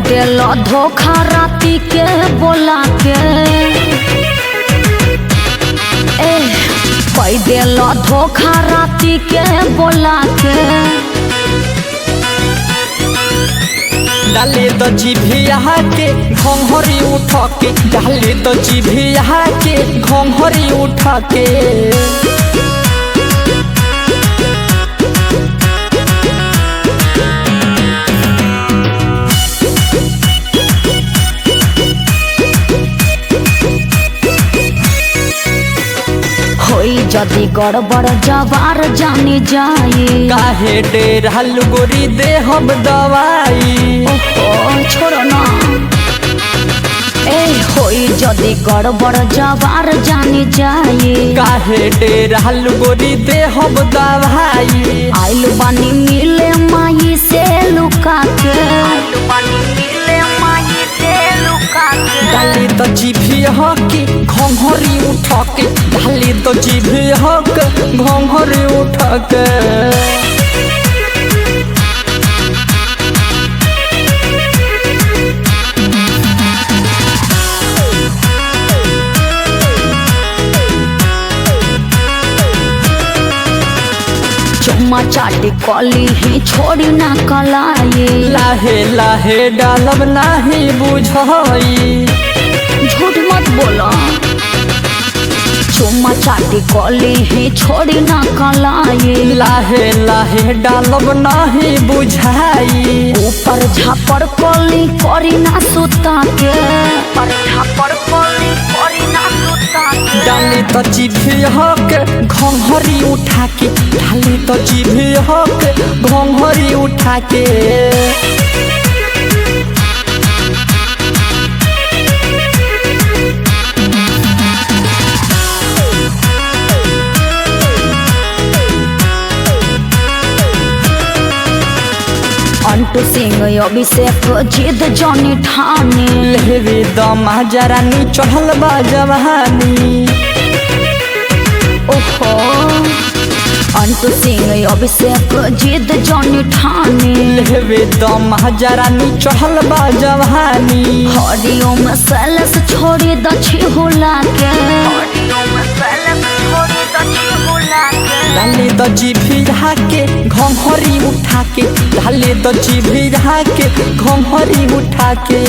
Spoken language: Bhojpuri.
दिल धोखा राती के बोला के दिल धोखा राती के बोला के डाले तो जीभिया के घोंघरी उठ के डाले तो जीभिया के घोंघरी उठ के जदि गड़बड़ जवार जाने जाए काहे डेरा गोरी दे हम दवाई छोड़ो ना होई जदि गड़बड़ जवार जाने जाए काहे डेरा गोरी दे हम दवाई आइल बानी मिले माई से लुका के डाली तो जीभिया के घोंघरी उठ के डाली तो जीभिया के घोंघरी उठ के चुम्मा चाटी कली ही छोड़ी ना कलाई लाहे लाहे डालब नाही बुझाई झूठ मत बोला चुम्मा चाटी कली ही छोड़ी ना कलाई लाहे लाहे डालब नाही बुझाई ऊपर झापड़ कली करी ना सुता के ऊपर झापड़ कली करी ना सुता के डाली तो जीभिया के घोंघरी उठा के डाली तो जीभिया के घोंघरी उठा के अंटू सिंह अभिषेक जिद जनी ठाने लेवे दमा जरा नी चढ़ल बा जवानी ओहो अंटू सिंह अभिषेक जिद जनी ठाने लेवे दमा जरा नी चढ़ल बा जवानी हरिओम सैलस छोड़ी दछी होला के डाले तो जीभिया के घोंघरी उठा के डाले तो जीभिया के घोंघरी उठा के